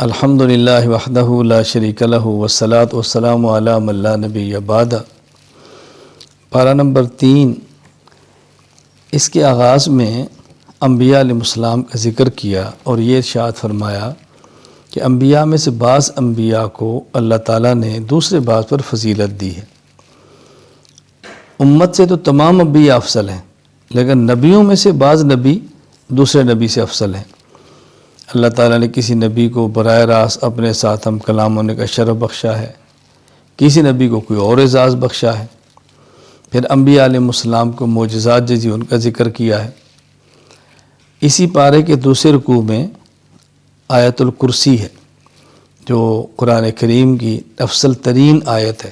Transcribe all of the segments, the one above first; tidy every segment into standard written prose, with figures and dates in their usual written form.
الحمدللہ وحدہ لا شریک لہ والصلاۃ والسلام علی من لا نبی بعد۔ پارہ نمبر 3، اس کے آغاز میں انبیاء علیہ السلام کا ذکر کیا اور یہ ارشاد فرمایا کہ انبیاء میں سے بعض انبیاء کو اللہ تعالیٰ نے دوسرے بعض پر فضیلت دی ہے۔ امت سے تو تمام انبیاء افضل ہیں، لیکن نبیوں میں سے بعض نبی دوسرے نبی سے افضل ہیں۔ اللہ تعالیٰ نے کسی نبی کو براہ راست اپنے ساتھ ہم کلام ہونے کا شرف بخشا ہے، کسی نبی کو کوئی اور اعزاز بخشا ہے۔ پھر انبیاء علیہ السلام کو معجزات جیسی ان کا ذکر کیا ہے۔ اسی پارے کے دوسرے رکوع میں آیت الکرسی ہے، جو قرآن کریم کی افضل ترین آیت ہے۔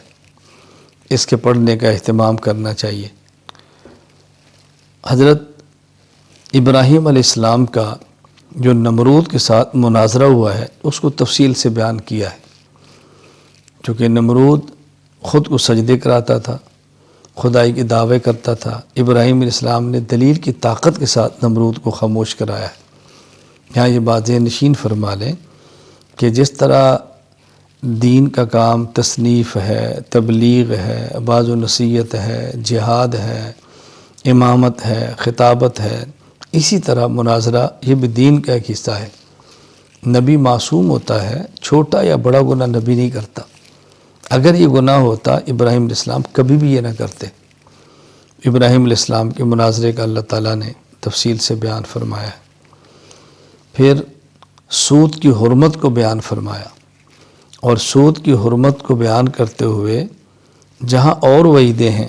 اس کے پڑھنے کا اہتمام کرنا چاہیے۔ حضرت ابراہیم علیہ السلام کا جو نمرود کے ساتھ مناظرہ ہوا ہے اس کو تفصیل سے بیان کیا ہے، چونکہ نمرود خود کو سجدے کراتا تھا، خدائی کے دعوے کرتا تھا۔ ابراہیم علیہ السلام نے دلیل کی طاقت کے ساتھ نمرود کو خاموش کرایا ہے۔ یہاں یہ بات ذہن نشین فرما لیں کہ جس طرح دین کا کام تصنیف ہے، تبلیغ ہے، واعظ و نصیحت ہے، جہاد ہے، امامت ہے، خطابت ہے، اسی طرح مناظرہ یہ بھی دین کا ایک حصہ ہے۔ نبی معصوم ہوتا ہے، چھوٹا یا بڑا گناہ نبی نہیں کرتا۔ اگر یہ گناہ ہوتا ابراہیم علیہ السلام کبھی بھی یہ نہ کرتے۔ ابراہیم علیہ السلام کے مناظرے کا اللہ تعالیٰ نے تفصیل سے بیان فرمایا ہے۔ پھر سود کی حرمت کو بیان فرمایا، اور سود کی حرمت کو بیان کرتے ہوئے جہاں اور وعیدیں ہیں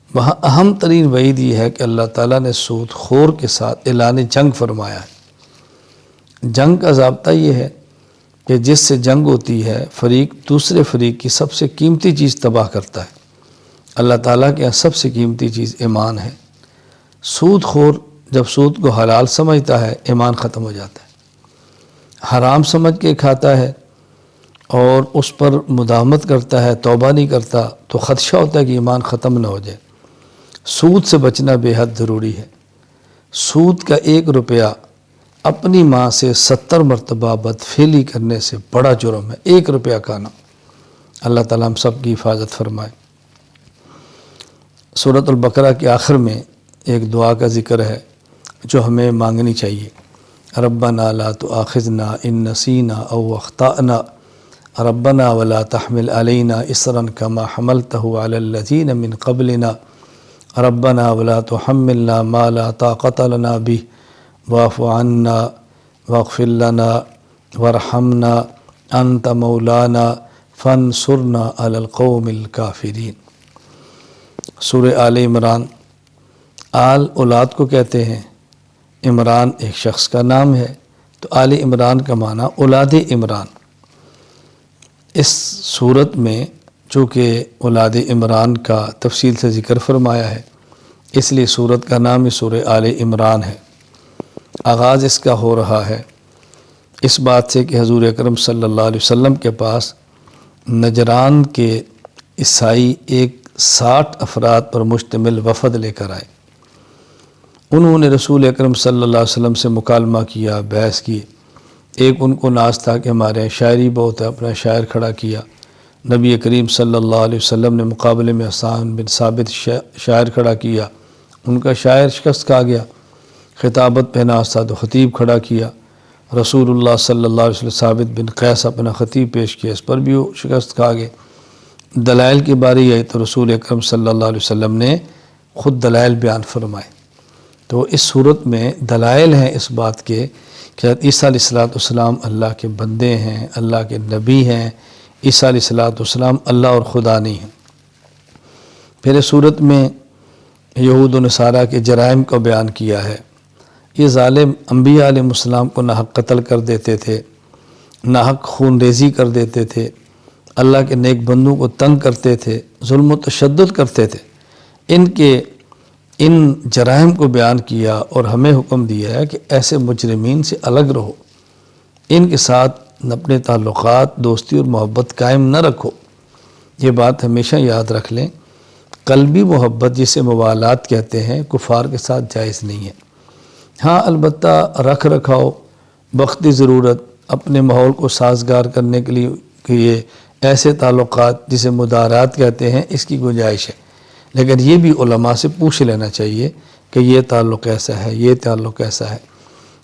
وہاں اہم ترین وعید یہ ہے کہ اللہ تعالیٰ نے سود خور کے ساتھ اعلان جنگ فرمایا ہے۔ جنگ کا ضابطہ یہ ہے کہ جس سے جنگ ہوتی ہے فریق دوسرے فریق کی سب سے قیمتی چیز تباہ کرتا ہے۔ اللہ تعالیٰ کے یہاں سب سے قیمتی چیز ایمان ہے۔ سود خور جب سود کو حلال سمجھتا ہے ایمان ختم ہو جاتا ہے۔ حرام سمجھ کے کھاتا ہے اور اس پر مداومت کرتا ہے، توبہ نہیں کرتا، تو خدشہ ہوتا ہے کہ ایمان ختم نہ ہو جائے۔ سود سے بچنا بے حد ضروری ہے۔ سود کا 1 روپیہ اپنی ماں سے 70 مرتبہ بدفعلی کرنے سے بڑا جرم ہے۔ 1 روپیہ کھانا۔ اللہ تعالیٰ ہم سب کی حفاظت فرمائے۔ سورۃ البقرہ کے آخر میں ایک دعا کا ذکر ہے جو ہمیں مانگنی چاہیے۔ ربنا لا تؤاخذنا ان نسینا او اخطأنا ربنا ولا تحمل علینا اصرا کما حملتہ علی الذین من قبلنا ربنا ولا تحملنا ما لا طاقت لنا به واعف عنا واغفر لنا وارحمنا انت مولانا فانصرنا علی القوم الکافرین۔ سورہ آل عمران۔ آل اولاد کو کہتے ہیں، عمران ایک شخص کا نام ہے، تو آل عمران کا معنی اولاد عمران۔ اس صورت میں چونکہ اولاد عمران کا تفصیل سے ذکر فرمایا ہے، اس لیے سورت کا نام ہی سورہ آل عمران ہے۔ آغاز اس کا ہو رہا ہے اس بات سے کہ حضور اکرم صلی اللہ علیہ وسلم کے پاس نجران کے عیسائی ایک 60 افراد پر مشتمل وفد لے کر آئے۔ انہوں نے رسول اکرم صلی اللہ علیہ وسلم سے مکالمہ کیا، بحث کی۔ ایک ان کو ناز تھا کہ ہمارے شاعری بہت ہے، اپنا شاعر کھڑا کیا۔ نبی کریم صلی اللہ علیہ وسلم نے مقابلے میں حسان بن ثابت شاعر کھڑا کیا، ان کا شاعر شکست کھا گیا۔ خطابت پہ ناز تھا تو خطیب کھڑا کیا۔ رسول اللہ صلی اللہ علیہ وسلم ثابت بن قیس اپنا خطیب پیش کیا، اس پر بھی وہ شکست کھا گئے۔ دلائل کی باری آئی تو رسول اکرم صلی اللہ علیہ وسلم نے خود دلائل بیان فرمائے۔ تو اس صورت میں دلائل ہیں اس بات کے کہ عیسیٰ علیہ السلام اللہ کے بندے ہیں، اللہ کے نبی ہیں۔ عیسیٰ علیہ السلام اللہ اور خدا نہیں ہیں۔ پھر اس صورت میں یہود و نصارہ کے جرائم کو بیان کیا ہے۔ یہ ظالم انبیاء علیہ السلام کو ناحق قتل کر دیتے تھے، ناحق خون ریزی کر دیتے تھے، اللہ کے نیک بندوں کو تنگ کرتے تھے، ظلم و تشدد کرتے تھے۔ ان جرائم کو بیان کیا اور ہمیں حکم دیا ہے کہ ایسے مجرمین سے الگ رہو، ان کے ساتھ اپنے تعلقات، دوستی اور محبت قائم نہ رکھو۔ یہ بات ہمیشہ یاد رکھ لیں، قلبی محبت جسے موالات کہتے ہیں کفار کے ساتھ جائز نہیں ہے۔ ہاں البتہ رکھ رکھاؤ، وقتی ضرورت، اپنے ماحول کو سازگار کرنے کے لیے کہ یہ ایسے تعلقات جسے مدارات کہتے ہیں اس کی گنجائش ہے، لیکن یہ بھی علماء سے پوچھ لینا چاہیے کہ یہ تعلق کیسا ہے، یہ تعلق کیسا ہے۔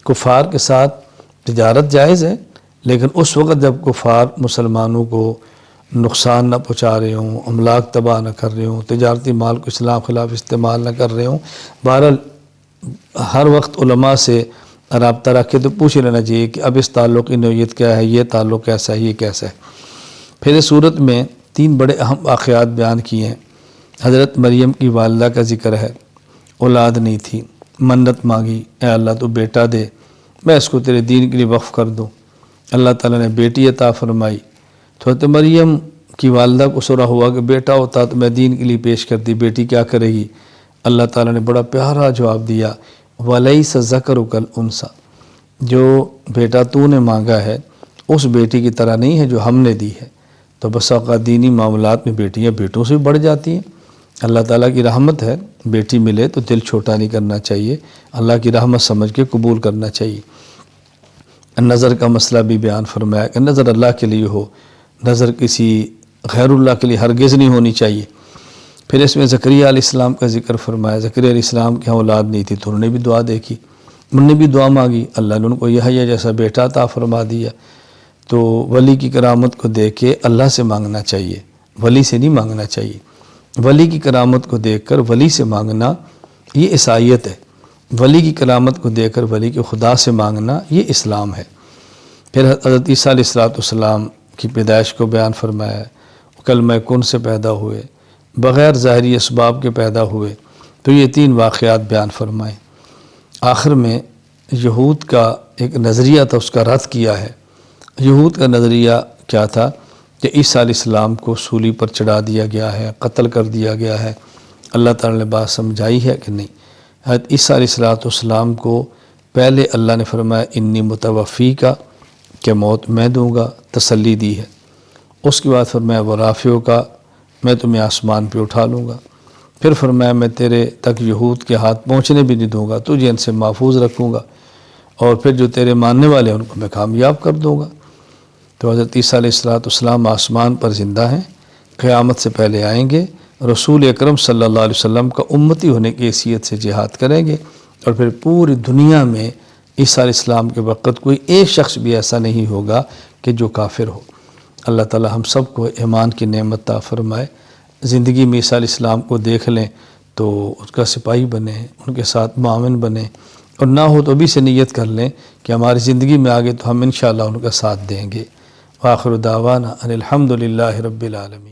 کفار کے ساتھ تجارت جائز ہے، لیکن اس وقت جب کفار مسلمانوں کو نقصان نہ پہنچا رہے ہوں، املاک تباہ نہ کر رہے ہوں، تجارتی مال کو اسلام خلاف استعمال نہ کر رہے ہوں، بہرحال ہر وقت علماء سے رابطہ رکھ کے تو پوچھ لینا چاہیے کہ اب اس تعلق کی نوعیت کیا ہے، یہ تعلق کیسا ہے، یہ کیسا ہے۔ پھر اس صورت میں 3 بڑے اہم واقعات بیان کیے ہیں۔ حضرت مریم کی والدہ کا ذکر ہے، اولاد نہیں تھی، منت مانگی، اے اللہ تو بیٹا دے، میں اس کو تیرے دین کے لیے وقف کر دوں۔ اللہ تعالیٰ نے بیٹی عطا فرمائی۔ تو حضرت مریم کی والدہ کو سرا ہوا کہ بیٹا ہوتا تو میں دین کے لیے پیش کرتی، بیٹی کیا کرے گی؟ اللہ تعالیٰ نے بڑا پیارا جواب دیا، وَلَيْسَ الذَّكَرُ كَالْأُنثىٰ، جو بیٹا تو نے مانگا ہے اس بیٹی کی طرح نہیں ہے جو ہم نے دی ہے۔ تو بس اوقات دینی معاملات میں بیٹیاں بیٹوں سے بھی بڑھ جاتی ہیں۔ اللہ تعالیٰ کی رحمت ہے، بیٹی ملے تو دل چھوٹا نہیں کرنا چاہیے، اللہ کی رحمت سمجھ کے قبول کرنا چاہیے۔ نظر کا مسئلہ بھی بیان فرمایا کہ نظر اللہ کے لیے ہو، نظر کسی غیر اللہ کے لیے ہرگز نہیں ہونی چاہیے۔ پھر اس میں زکریا علیہ السلام کا ذکر فرمایا۔ زکریا علیہ السلام کی اولاد نہیں تھی تو انہوں نے بھی دعا دیکھی، انہوں نے بھی دعا مانگی، اللہ نے ان کو یحییٰ جیسا بیٹا عطا فرما دیا۔ تو ولی کی کرامت کو دیکھ کے اللہ سے مانگنا چاہیے، ولی سے نہیں مانگنا چاہیے۔ ولی کی کرامت کو دیکھ کر ولی سے مانگنا یہ عیسائیت ہے، ولی کی کرامت کو دیکھ کر ولی کے خدا سے مانگنا یہ اسلام ہے۔ پھر حضرت عیسیٰ علیہ السلام کی پیدائش کو بیان فرمایا، کلمہ کن سے پیدا ہوئے، بغیر ظاہری اسباب کے پیدا ہوئے۔ تو یہ 3 واقعات بیان فرمائے۔ آخر میں یہود کا ایک نظریہ تھا، اس کا رد کیا ہے۔ یہود کا نظریہ کیا تھا کہ عیسیٰ علیہ السلام کو سولی پر چڑھا دیا گیا ہے، قتل کر دیا گیا ہے۔ اللہ تعالیٰ نے بات سمجھائی ہے کہ نہیں؟ حضرت عیسیٰ علیہ السلام کو پہلے اللہ نے فرمایا انی متوفی کا، کہ موت میں دوں گا، تسلی دی ہے۔ اس کے بعد فرمایا ورافعو کا، میں تمہیں آسمان پہ اٹھا لوں گا۔ پھر فرمایا میں تیرے تک یہود کے ہاتھ پہنچنے بھی نہیں دوں گا، تجھے ان سے محفوظ رکھوں گا، اور پھر جو تیرے ماننے والے ہیں ان کو میں کامیاب کر دوں گا۔ تو حضرت عیسیٰ علیہ السلام آسمان پر زندہ ہیں، قیامت سے پہلے آئیں گے، رسول اکرم صلی اللہ علیہ وسلم کا امتی ہونے کی حیثیت سے جہاد کریں گے، اور پھر پوری دنیا میں عیسیٰ علیہ السلام کے وقت کوئی ایک شخص بھی ایسا نہیں ہوگا کہ جو کافر ہو۔ اللہ تعالی ہم سب کو ایمان کی نعمت عطا فرمائے، زندگی میں عیسیٰ علیہ السلام کو دیکھ لیں تو اس کا سپاہی بنیں، ان کے ساتھ معاون بنیں، اور نہ ہو تو ابھی سے نیت کر لیں کہ ہماری زندگی میں آگے تو ہم انشاءاللہ ان کا ساتھ دیں گے۔ وآخر دعوانا ان الحمد للہ رب العالمین۔